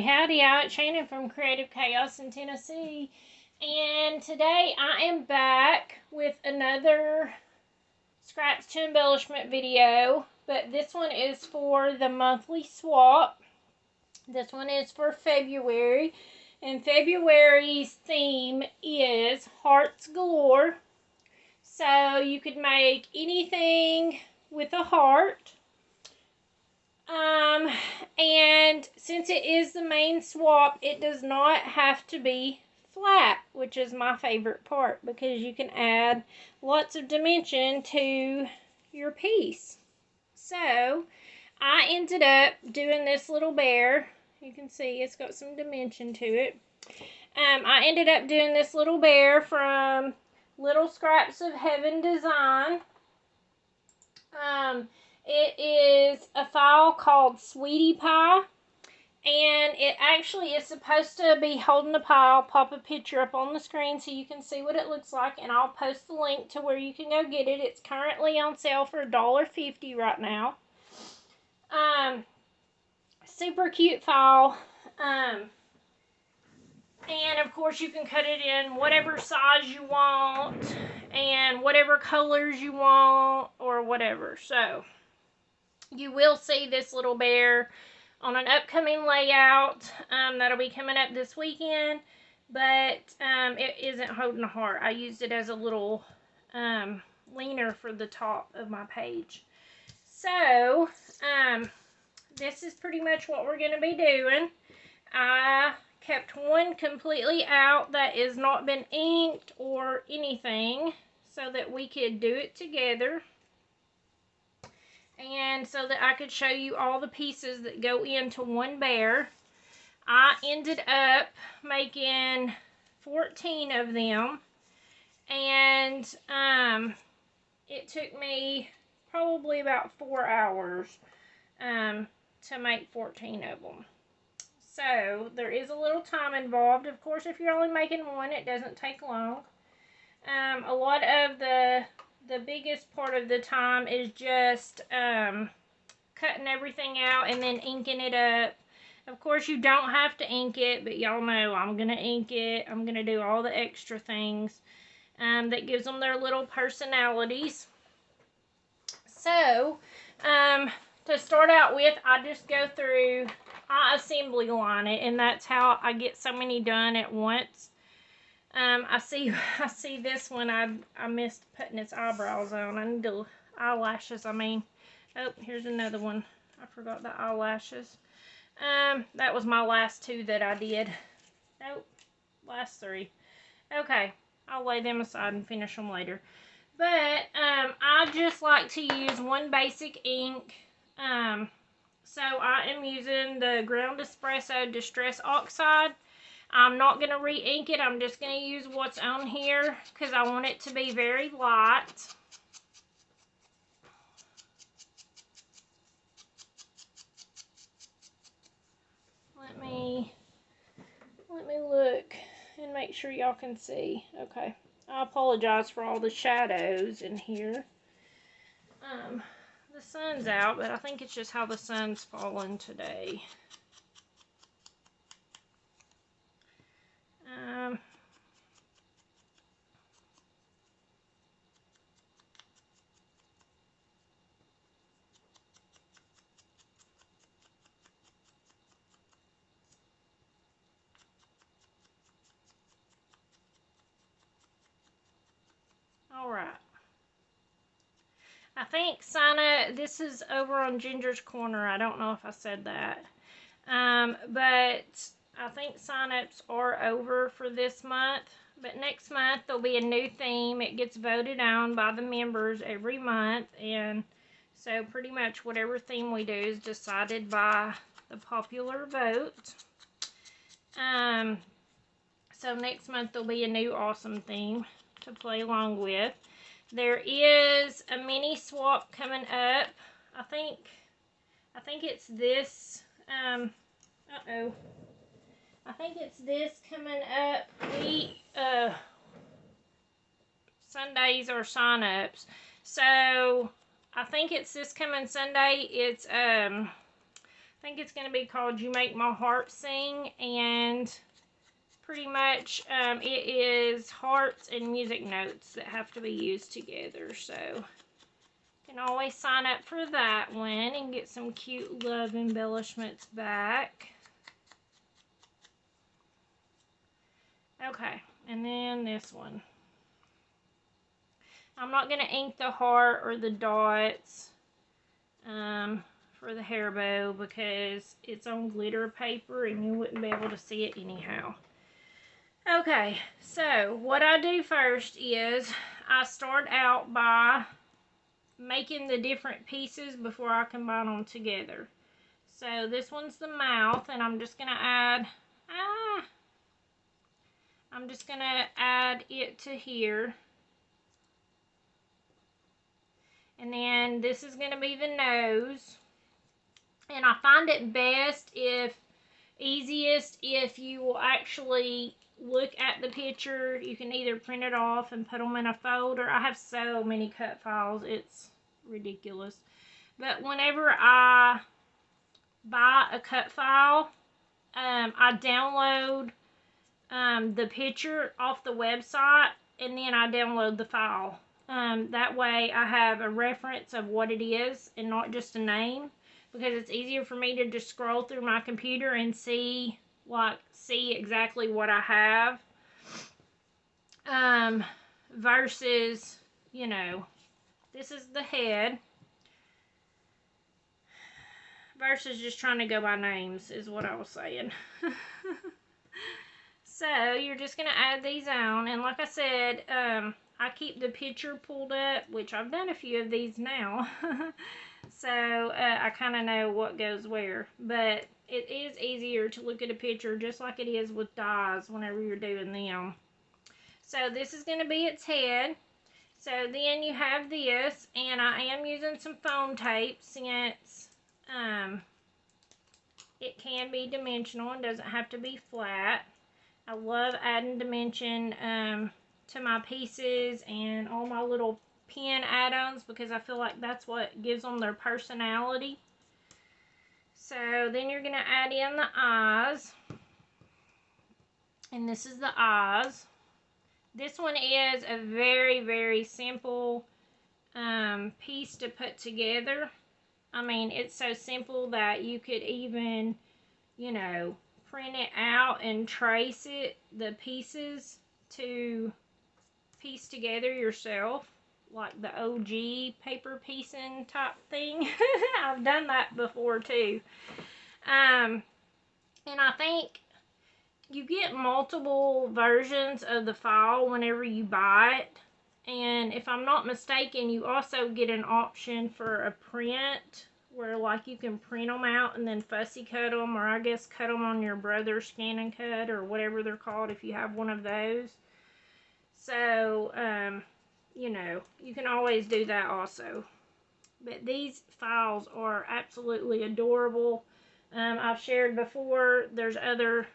Howdy, it's Shannon from Creative Chaos in Tennessee, and today I am back with another Scraps to Embellishment video, but this one is for the monthly swap. This one is for February, and February's theme is Hearts Galore, so you could make anything with a heart. And since it is the main swap, it does not have to be flat, which is my favorite part because you can add lots of dimension to your piece. So I ended up doing this little bear. You can see it's got some dimension to it. I ended up doing this little bear from Little Scraps of Heaven Design. It is a file called Sweetie Pie, and it actually is supposed to be holding the pie. I'll pop a picture up on the screen so you can see what it looks like, and I'll post the link to where you can go get it. It's currently on sale for $1.50 right now. Super cute file. And of course you can cut it in whatever size you want and whatever colors you want or whatever. So you will see this little bear on an upcoming layout that'll be coming up this weekend, but it isn't holding a heart. I used it as a little leaner for the top of my page. So this is pretty much what we're going to be doing. I kept one completely out that has not been inked or anything so that we could do it together. And so that I could show you all the pieces that go into one bear. I ended up making 14 of them, and it took me probably about 4 hours to make 14 of them. So there is a little time involved. Of course, if you're only making one, it doesn't take long. A lot of the biggest part of the time is just cutting everything out and then inking it up. Of course, you don't have to ink it, but y'all know I'm going to ink it. I'm going to do all the extra things that gives them their little personalities. So, to start out with, I just go through, I assembly line it, and that's how I get so many done at once. I see this one, I missed putting its eyebrows on. I need the eyelashes, oh, here's another one. I forgot the eyelashes. That was my last two that I did. Nope, last three. Okay, I'll lay them aside and finish them later. But, I just like to use one basic ink. So I am using the Ground Espresso Distress Oxide. I'm not going to re-ink it. I'm just going to use what's on here because I want it to be very light. Let me look and make sure y'all can see. Okay. I apologize for all the shadows in here. The sun's out, but I think it's just how the sun's falling today. Alright. I think this is over on Ginger's Corner. I don't know if I said that. But I think sign-ups are over for this month. But next month there'll be a new theme. It gets voted on by the members every month. And so pretty much whatever theme we do is decided by the popular vote. So next month there'll be a new awesome theme to play along with. There is a mini swap coming up. I think it's this. I think it's this coming up. Sundays are sign-ups. So I think it's this coming Sunday. It's think it's going to be called You Make My Heart Sing, and pretty much it is hearts and music notes that have to be used together. So you can always sign up for that one and get some cute love embellishments back. Okay, and then this one. I'm not going to ink the heart or the dots for the hair bow because it's on glitter paper and you wouldn't be able to see it anyhow. Okay, so what I do first is I start out by making the different pieces before I combine them together. So this one's the mouth, and I'm just going to add it to here. And then this is going to be the nose. And I find it easiest if you will actually look at the picture. You can either print it off and put them in a folder. I have so many cut files, it's ridiculous. But whenever I buy a cut file, I download the picture off the website, and then I download the file. That way I have a reference of what it is and not just a name, because it's easier for me to just scroll through my computer and see exactly what I have, versus, you know, this is the head, versus just trying to go by names is what I was saying. So you're just going to add these on, and like I said, I keep the picture pulled up, which I've done a few of these now. So I kind of know what goes where, but it is easier to look at a picture just like it is with dies whenever you're doing them. So this is going to be its head. So then you have this, and I am using some foam tape since it can be dimensional and doesn't have to be flat. I love adding dimension to my pieces and all my little pen add-ons because I feel like that's what gives them their personality. So then you're going to add in the eyes. And this is the eyes. This one is a very, very simple piece to put together. I mean, it's so simple that you could even, you know, print it out and trace the pieces to piece together yourself, like the OG paper piecing type thing. I've done that before too. And I think you get multiple versions of the file whenever you buy it. And if I'm not mistaken, you also get an option for a print where like you can print them out and then fussy cut them, or I guess cut them on your brother's scan and cut or whatever they're called if you have one of those. So, you know, you can always do that also. But these files are absolutely adorable. I've shared before, there's other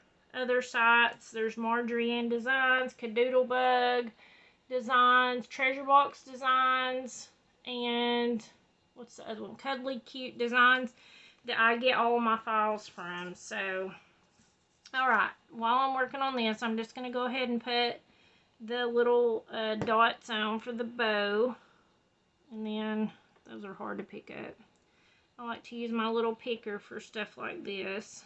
sites. There's Marjorie Ann Designs, Cadoodlebug Designs, Treasure Box Designs, and what's the other one? Cuddly Cute Designs that I get all my files from. So, alright, while I'm working on this, I'm just going to go ahead and put the little dots on for the bow. And then, those are hard to pick up. I like to use my little picker for stuff like this.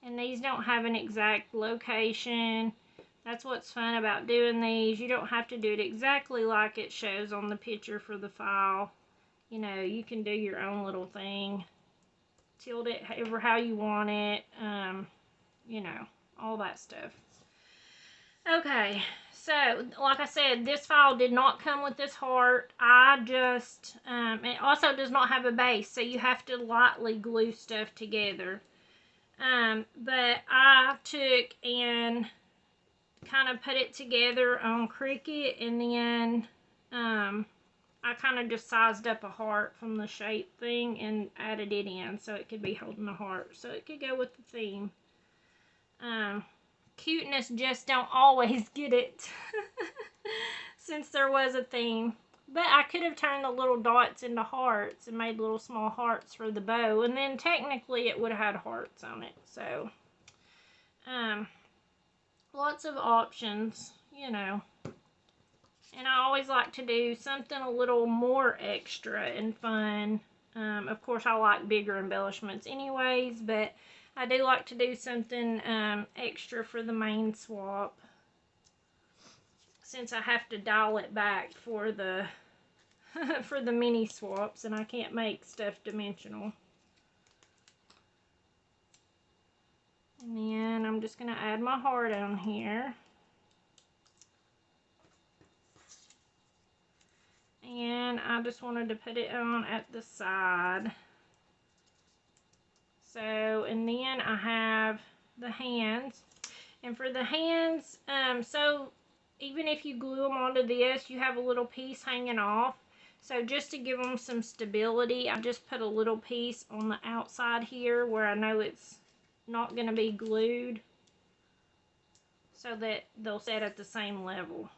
And these don't have an exact location. That's what's fun about doing these. You don't have to do it exactly like it shows on the picture for the file. You know, you can do your own little thing. Tilt it however how you want it. You know, all that stuff. Okay, so like I said, this file did not come with this heart. It also does not have a base, so you have to lightly glue stuff together. But I took and kind of put it together on Cricut, and then I kind of just sized up a heart from the shape thing and added it in so it could be holding a heart, so it could go with the theme. Cuteness just don't always get it since there was a theme. But I could have turned the little dots into hearts and made little small hearts for the bow. And then technically it would have had hearts on it. So, lots of options, you know. And I always like to do something a little more extra and fun. Of course, I like bigger embellishments anyways, but I do like to do something extra for the main swap, since I have to dial it back for the for the mini swaps, and I can't make stuff dimensional. And then I'm just going to add my heart on here. And I just wanted to put it on at the side. So, and then I have the hands. And for the hands, so even if you glue them onto this, you have a little piece hanging off. So just to give them some stability, I just put a little piece on the outside here where I know it's not going to be glued, so that they'll set at the same level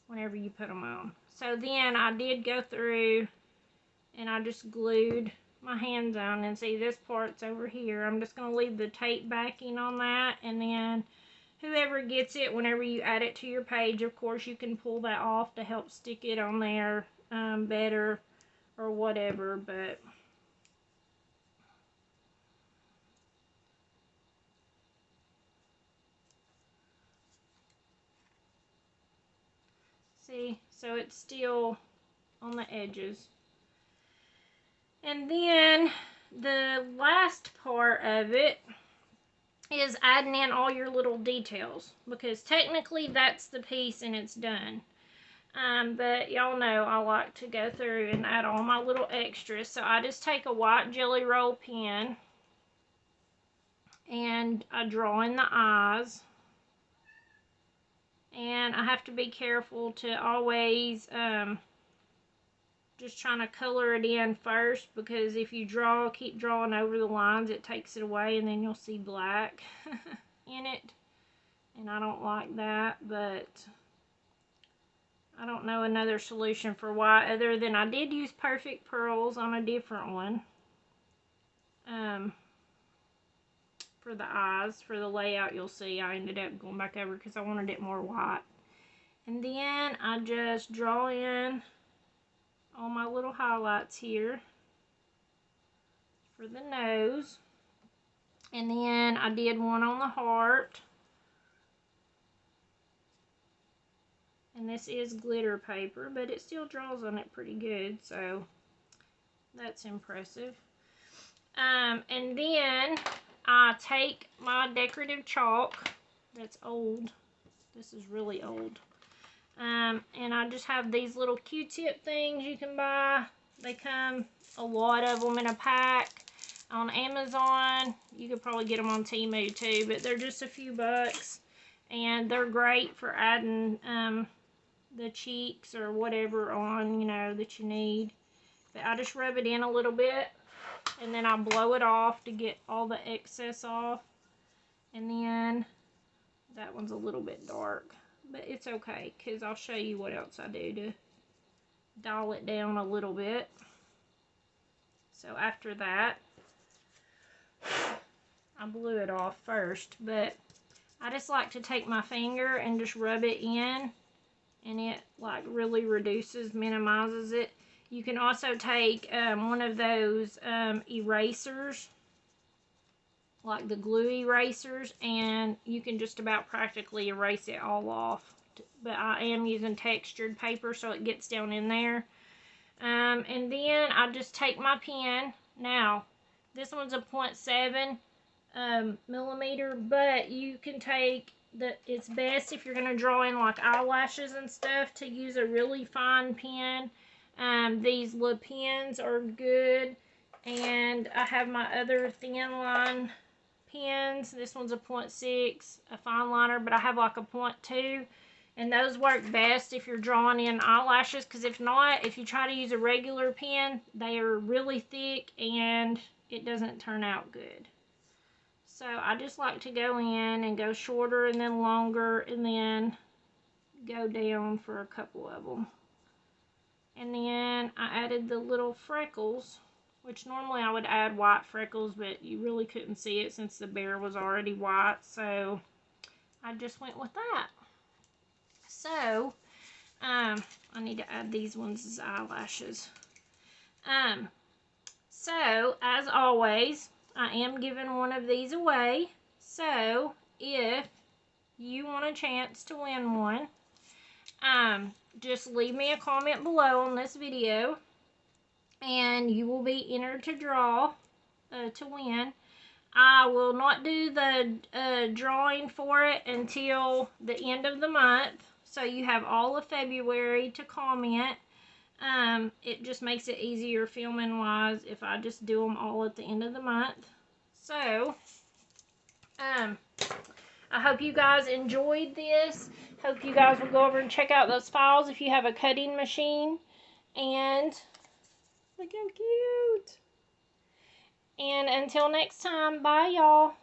whenever you put them on. So then I did go through and I just glued my hands on, and see this part's over here. I'm just going to leave the tape backing on that, and then whoever gets it, whenever you add it to your page, of course you can pull that off to help stick it on there better or whatever, but see, so it's still on the edges. And then the last part of it is adding in all your little details, because technically that's the piece and it's done. But y'all know I like to go through and add all my little extras. So I just take a white Jelly Roll pen and I draw in the eyes. And I have to be careful to always just trying to color it in first, because if you keep drawing over the lines, it takes it away and then you'll see black in it. And I don't like that, but I don't know another solution for why, other than I did use Perfect Pearls on a different one. For the eyes, for the layout, you'll see I ended up going back over because I wanted it more white. And then I just draw in all my little highlights here for the nose. And then I did one on the heart. And this is glitter paper, but it still draws on it pretty good, so that's impressive. And then I take my decorative chalk that's old. This is really old. And I just have these little Q-tip things you can buy. They come, a lot of them in a pack on Amazon. You could probably get them on Temu too, but they're just a few bucks. And they're great for adding the cheeks or whatever on, you know, that you need. But I just rub it in a little bit, and then I blow it off to get all the excess off. And then that one's a little bit dark, but it's okay, because I'll show you what else I do to dial it down a little bit. So after that, I blew it off first, but I just like to take my finger and just rub it in, and it like really minimizes it. You can also take one of those erasers, like the glue erasers, and you can just about practically erase it all off. But I am using textured paper, so it gets down in there. And then I just take my pen. Now, this one's a 0.7 millimeter, but you can take it's best if you're going to draw in like eyelashes and stuff to use a really fine pen. These Le Pens are good, and I have my other thin line pens. This one's a 0.6, a fine liner, but I have like a 0.2, and those work best if you're drawing in eyelashes, because if not, if you try to use a regular pen, they are really thick and it doesn't turn out good. So I just like to go in and go shorter and then longer, and then go down for a couple of them. And then I added the little freckles, which normally I would add white freckles, but you really couldn't see it since the bear was already white, so I just went with that. So, I need to add these ones as eyelashes. So, as always, I am giving one of these away. So, if you want a chance to win one, just leave me a comment below on this video, and you will be entered to draw to win. I will not do the drawing for it until the end of the month, so you have all of February to comment. It just makes it easier filming wise if I just do them all at the end of the month. So, I hope you guys enjoyed this. Hope you guys will go over and check out those files if you have a cutting machine. And look how cute. And until next time, bye y'all.